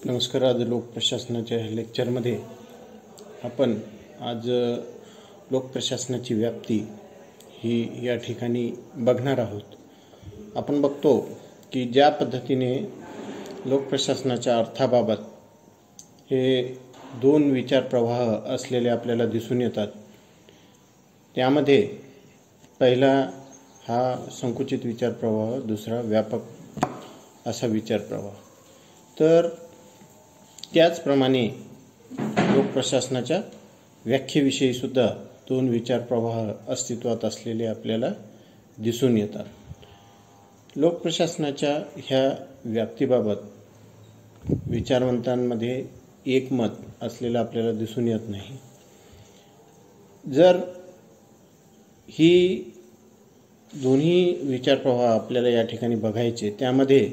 नमस्कार. आज लोकप्रशासनाच्या लेक्चरमध्ये आपण आज लोकप्रशासनाची व्याप्ती ही या ठिकाणी बघणार आहोत. आपण बघतो की ज्या पद्धतीने लोकप्रशासनाच्या अर्थाबाबत हे दोन विचार प्रवाह असलेले आपल्याला दिसून येतात. त्यामध्ये पहिला हा संकुचित विचार प्रवाह, दुसरा व्यापक असा विचार प्रवाह. तर त्याचप्रमाणे लोकप्रशासनाच्या व्याख्येविषयी सुद्धा दोन विचार प्रवाह अस्तित्वात असलेले आपल्याला दिसून येतात. लोकप्रशासनाच्या ह्या व्याप्तीबाबत विचारवंतांमध्ये एकमत असलेलं आपल्याला दिसून येत नाही. जर ही दोन्ही विचार प्रवाह आपल्याला या ठिकाणी बघायचे, त्यामध्ये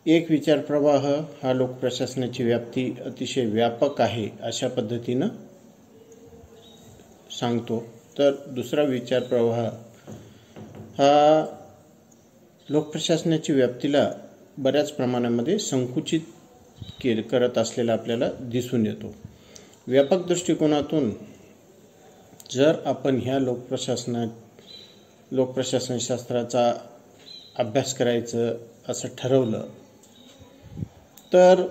एक विचार प्रवाह हा लोकप्रशासनाची व्याप्ती अतिशय व्यापक आहे अशा पद्धतीनं सांगतो, तर दुसरा विचार प्रवाह हा लोकप्रशासनाची व्याप्तीला बऱ्याच प्रमाणामध्ये संकुचित करत असलेला आपल्याला दिसून येतो. व्यापक दृष्टिकोनातून जर आपण ह्या लोकप्रशासनशास्त्राचा अभ्यास करायचं असं ठरवलं, तर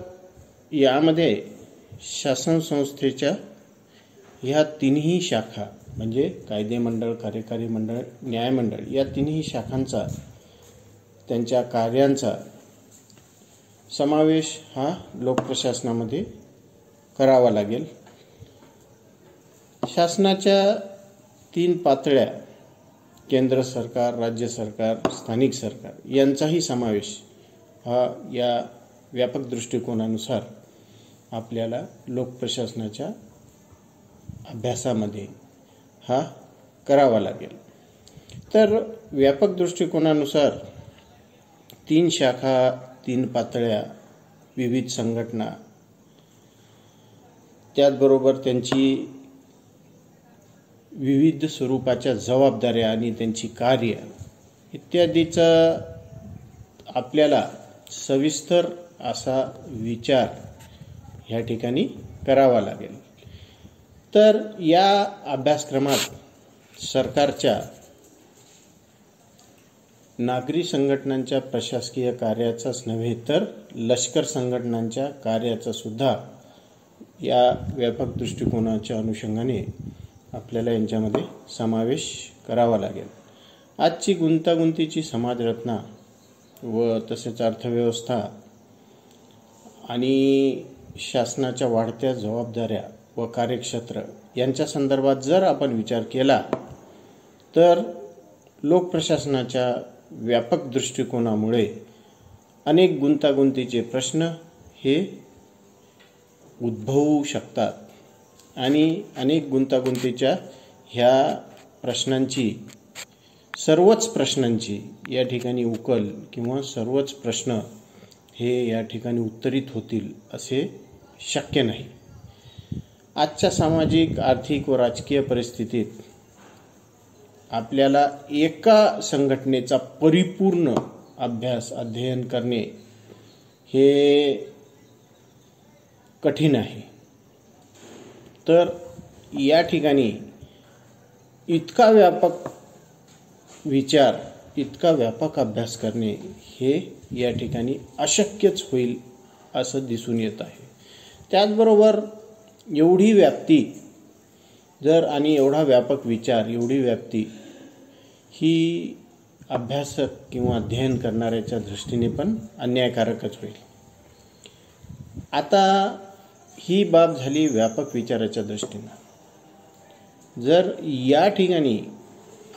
यामध्ये शासन संस्थेच्या ह्या तिन्ही शाखा म्हणजे कायदेमंडळ, कार्यकारी मंडळ, न्यायमंडळ या तिन्ही शाखांचा, त्यांच्या कार्यांचा समावेश हा लोकप्रशासनामध्ये करावा लागेल. शासनाच्या तीन पातळ्या, केंद्र सरकार, राज्य सरकार, स्थानिक सरकार यांचाही समावेश हा या व्यापक दृष्टिकोनानुसार आपल्याला लोकप्रशासनाच्या अभ्यासामध्ये हा करावा लागेल. तर व्यापक दृष्टिकोनानुसार तीन शाखा, तीन पातळ्या, विविध संघटना, त्याचबरोबर त्यांची विविध स्वरूपाच्या जबाबदाऱ्या आणि त्यांची कार्य इत्यादीचा आपल्याला सविस्तर असा विचार ह्या ठिकाणी करावा लागेल. तर या अभ्यासक्रमात सरकारच्या नागरी संघटनांच्या प्रशासकीय कार्याचाच नव्हे तर लष्कर संघटनांच्या कार्याचा सुद्धा या व्यापक दृष्टिकोनाच्या अनुषंगाने आपल्याला यांच्यामध्ये समावेश करावा लागेल. आजची गुंतागुंतीची समाजरचना व तसेच अर्थव्यवस्था आणि शासनाच्या वाढत्या जबाबदाऱ्या व कार्यक्षेत्र यांच्या संदर्भात जर आपण विचार केला, तर लोकप्रशासनाच्या व्यापक दृष्टिकोनामुळे अनेक गुंतागुंतीचे प्रश्न हे उद्भवू शकतात आणि अनेक गुंतागुंतीच्या ह्या प्रश्नांची, सर्वच प्रश्नांची या ठिकाणी उकल किंवा सर्वच प्रश्न हे या ठिकाणी उत्तरित होतील असे शक्य नाही. आजच्या सामाजिक, आर्थिक व राजकीय परिस्थितीत आपल्याला एका संघटनेचा परिपूर्ण अध्ययन करणे हे कठीण आहे. तर या ठिकाणी इतका व्यापक विचार, इतका व्यापक अभ्यास करणे हे या ठिकाणी अशक्यच होईल असं दिसून येत आहे. त्याचबरोबर एवढी व्याप्ती जर आणि एवढा व्यापक विचार, एवढी व्याप्ती ही अभ्यासक किंवा अध्ययन करणाऱ्याच्या दृष्टीने पण अन्यायकारकच होईल. आता ही बाब झाली व्यापक विचाराच्या दृष्टीनं. जर या ठिकाणी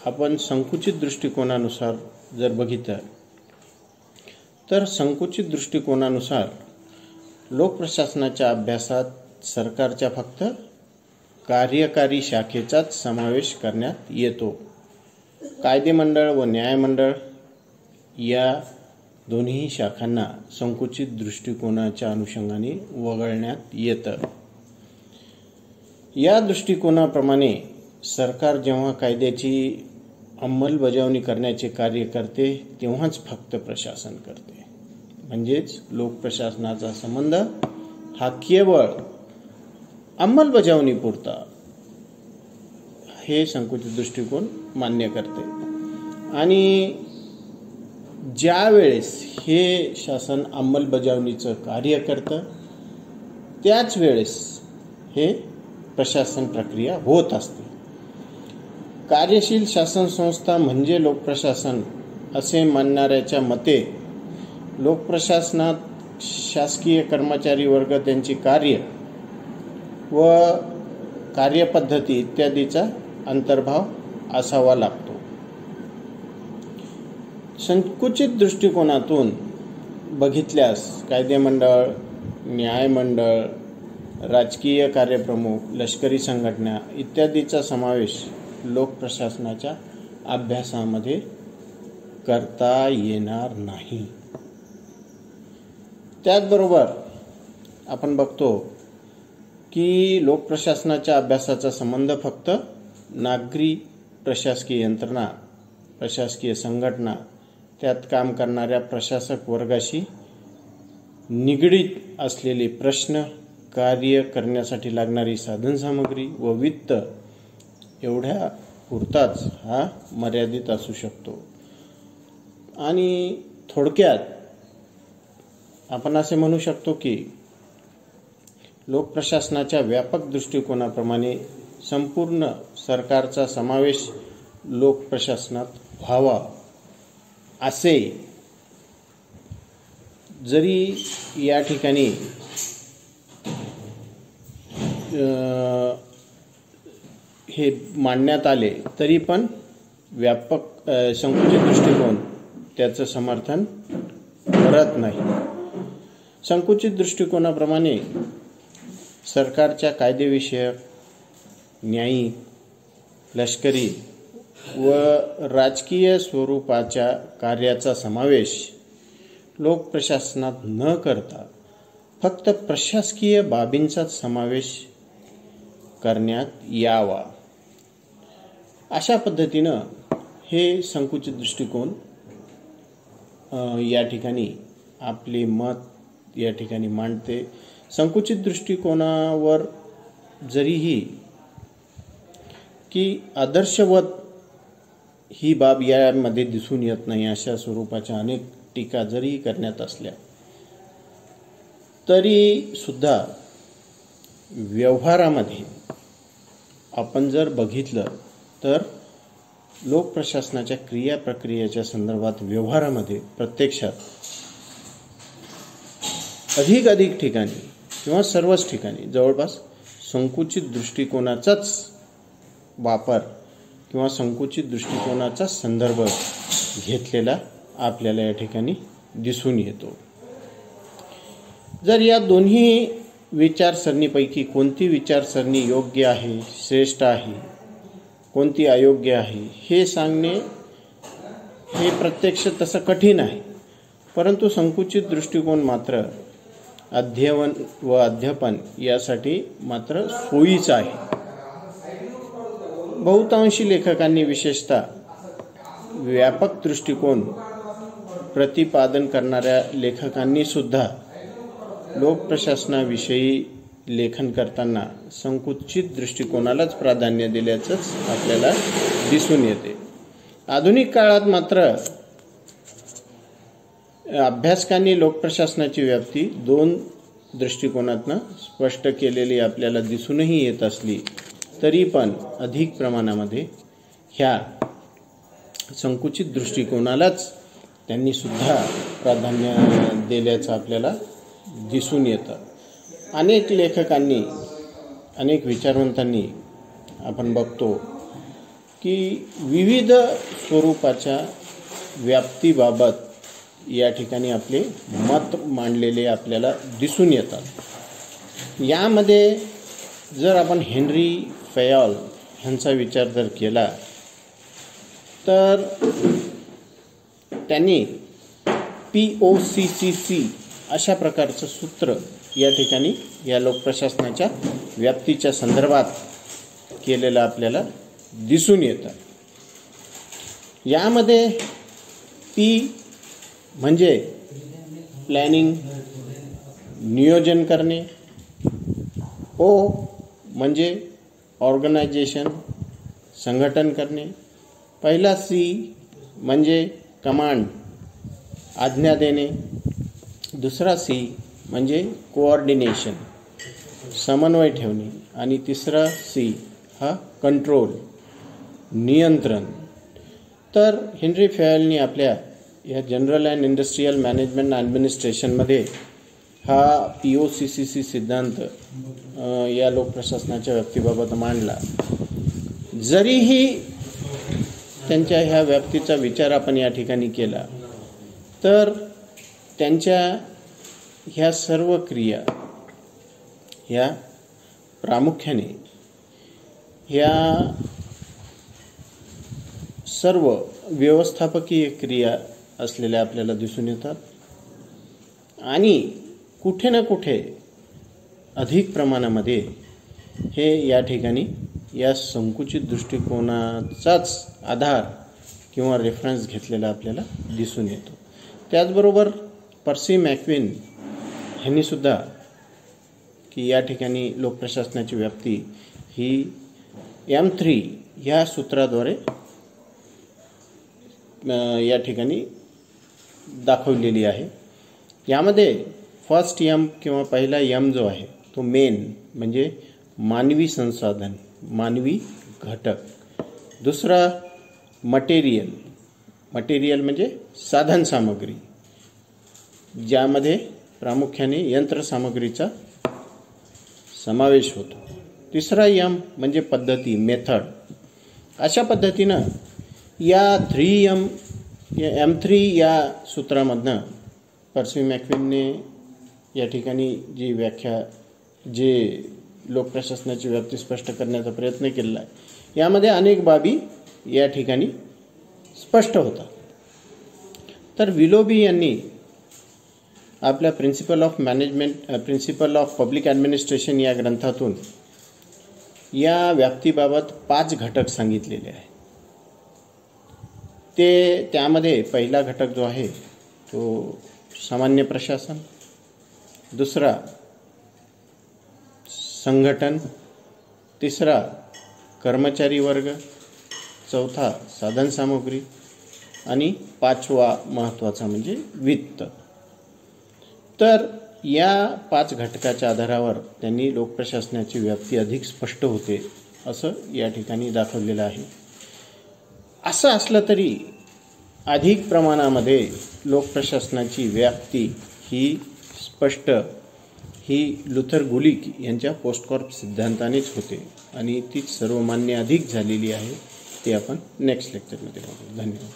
आपण संकुचित दृष्टिकोनानुसार जर बघितलं, तर संकुचित दृष्टिकोनानुसार लोकप्रशासनाच्या अभ्यासात सरकारच्या फक्त कार्यकारी शाखेचाच समावेश करण्यात येतो. कायदेमंडळ व न्यायमंडळ या दोन्ही शाखांना संकुचित दृष्टिकोनाच्या अनुषंगाने वगळण्यात येतं. या दृष्टिकोनाप्रमाणे सरकार जेव्हा कायद्याची अंमलबजावणी करण्याचे कार्य करते तेव्हाच फक्त प्रशासन करते. म्हणजेच लोकप्रशासनाचा संबंध हा केवळ अंमलबजावणीपुरता हे संकुचित दृष्टिकोन मान्य करते। आणि ज्या वेळेस हे शासन अंमलबजावणीचं कार्य करतं त्याच वेळेस हे प्रशासन प्रक्रिया होत असते। कार्यशील शासन संस्था म्हणजे लोकप्रशासन असे मानणाऱ्याच्या मते लोकप्रशासनात शासकीय कर्मचारी वर्ग त्यांची कार्य व कार्यपद्धती इत्यादीचा अंतर्भाव असावा लागतो। संकुचित दृष्टिकोनातून बघितल्यास कायदेमंडळ, न्यायमंडळ, राजकीय कार्यप्रमुख, लष्करी संघटना इत्यादीचा समावेश लोकप्रशासनाच्या अभ्यासामध्ये करता येणार नाही। त्याचबरोबर आपण बघतो की लोकप्रशासनाच्या अभ्यासाचा संबंध फक्त नागरी प्रशासकीय यंत्रणा, प्रशासकीय संघटना, त्यात काम करणाऱ्या प्रशासक वर्गाशी निगडीत असलेले प्रश्न, कार्य करण्यासाठी लागणारी साधनसामग्री व वित्त एवढ्या पुरताच हा मर्यादित असू शकतो। आणि थोडक्यात आपण असे म्हणू शकतो की लोकप्रशासनाच्या व्यापक दृष्टिकोनाप्रमाणे संपूर्ण सरकारचा समावेश लोकप्रशासनात व्हावा असे जरी या ठिकाणी हे मांडण्यात आले तरी पण व्यापक संकुचित दृष्टिकोन त्याचं समर्थन करत नाही। संकुचित दृष्टिकोनाप्रमाणे सरकारच्या कायदेविषयक, न्यायिक, लष्करी व राजकीय स्वरूपाच्या कार्याचा समावेश लोकप्रशासनात न करता फक्त प्रशासकीय बाबींचाच समावेश करण्यात यावा। अशा पद्धतीनं हे संकुचित दृष्टिकोन या ठिकाणी आपले मत या ठिकाणी मांडते। संकुचित दृष्टिकोनावर जरीही की आदर्शवत ही बाब यामध्ये दिसून येत नाही अशा स्वरूपाच्या अनेक टीका जरी करण्यात असल्या तरी सुद्धा व्यवहारामध्ये आपण जर बघितलं तर लोकप्रशासनाच्या क्रिया प्रक्रियेच्या संदर्भात व्यवहारामध्ये प्रत्यक्षात अधिक ठिकाणी किंवा सर्वच ठिकाणी जवळपास संकुचित दृष्टिकोनाचाच वापर किंवा संकुचित दृष्टिकोनाचा संदर्भ घेतलेला आपल्याला या ठिकाणी दिसून येतो। जर या दोन्ही विचारसरणीपैकी कोणती विचारसरणी योग्य आहे, श्रेष्ठ आहे, कोणती अयोग्य आहे हे सांगणे हे प्रत्यक्ष तसं कठीण आहे, परंतु संकुचित दृष्टिकोन मात्र अध्ययन व अध्यापन यासाठी मात्र सोयीचा आहे। बहुतांशी लेखकांनी विशेषतः व्यापक दृष्टिकोन प्रतिपादन करणाऱ्या लेखकांनी सुद्धा लोकप्रशासनाविषयी लेखन करताना संकुचित दृष्टिकोनालाच प्राधान्य दिल्याचंच आपल्याला दिसून येते। आधुनिक काळात मात्र अभ्यासकांनी लोकप्रशासनाची व्याप्ती दोन दृष्टिकोनातून स्पष्ट केलेली आपल्याला दिसूनही येत असली तरी पण अधिक प्रमाणामध्ये ह्या संकुचित दृष्टिकोनालाच त्यांनी सुद्धा प्राधान्य दिल्याचं आपल्याला दिसून येतं। अनेक लेखकांनी, अनेक विचारवंतांनी आपण बघतो की विविध स्वरूपाच्या व्याप्तीबाबत या ठिकाणी आपले मत मांडलेले आपल्याला दिसून येतात। यामध्ये जर आपण हेनरी फयोल ह्यांचा विचार जर केला तर त्यांनी POCCC अशा प्रकारचं सूत्र या ठिकाणी या लोकप्रशासनाच्या व्याप्तीच्या संदर्भात केलेलं आपल्याला दिसून येतं। यामध्ये P म्हणजे प्लॅनिंग, नियोजन करणे. ओ म्हणजे ऑर्गनायझेशन, संघटन करणे. पहिला सी म्हणजे कमांड, आज्ञा देणे. दुसरा सी म्हणजे कोऑर्डिनेशन, समन्वय ठेवणे. आणि तिसरा सी हा कंट्रोल, नियंत्रण. तर हेनरी फेयलनी आपल्या या जनरल अँड इंडस्ट्रियल मॅनेजमेंट ॲडमिनिस्ट्रेशनमध्ये हा POCCC सिद्धांत या लोकप्रशासनाच्या व्याप्तीबाबत मांडला. जरीही त्यांच्या ह्या व्याप्तीचा विचार आपण या ठिकाणी केला तर त्यांच्या ह्या सर्व क्रिया ह्या प्रामुख्याने ह्या सर्व व्यवस्थापकीय क्रिया असलेल्या आपल्याला दिसून येतात. आणि कुठे ना कुठे अधिक प्रमाणामध्ये हे या ठिकाणी या संकुचित दृष्टिकोनाचाच आधार किंवा रेफरन्स घेतलेला आपल्याला दिसून येतो. त्याचबरोबर पर्सी मॅक्विन ह्यांनी सुद्धा की या ठिकाणी लोकप्रशासनाची व्याप्ती ही M3 ह्या सूत्राद्वारे या ठिकाणी दाखवलेली आहे. यामध्ये फर्स्ट M किंवा पहिला M जो आहे तो मेन म्हणजे मानवी संसाधन, मानवी घटक. दुसरा मटेरियल म्हणजे साधन सामग्री, ज्यामध्ये प्रामुख्याने यंत्रसामग्रीचा समावेश होतो. तिसरा M म्हणजे पद्धती, मेथड. अशा पद्धतीनं या M3 या सूत्रामधनं पर्सी मॅक्विनने या ठिकाणी जी व्याख्या, जे लोकप्रशासनाची व्याप्ती स्पष्ट करण्याचा प्रयत्न केलेला आहे, यामध्ये अनेक बाबी या ठिकाणी स्पष्ट होतात. तर विलोबी यांनी आपल्या प्रिन्सिपल ऑफ पब्लिक ॲडमिनिस्ट्रेशन या ग्रंथातून या व्याप्तीबाबत 5 घटक सांगितलेले आहेत. त्यामध्ये पहिला घटक जो आहे तो सामान्य प्रशासन, दुसरा संघटन, तिसरा कर्मचारी वर्ग, चौथा साधनसामुग्री आणि पाचवा महत्त्वाचा म्हणजे वित्त. तर या 5 घटकाच्या आधारावर त्यांनी लोकप्रशासनाची व्याप्ती अधिक स्पष्ट होते असं या ठिकाणी दाखवलेलं आहे. असं असलं तरी अधिक प्रमाणामध्ये लोकप्रशासनाची व्याप्ती ही स्पष्ट ही लुथर गुलिक यांच्या पोस्टकॉर्प सिद्धांतानेच होते आणि तीच सर्वमान्य अधिक झालेली आहे. ते आपण नेक्स्ट लेक्चरमध्ये बघू. धन्यवाद.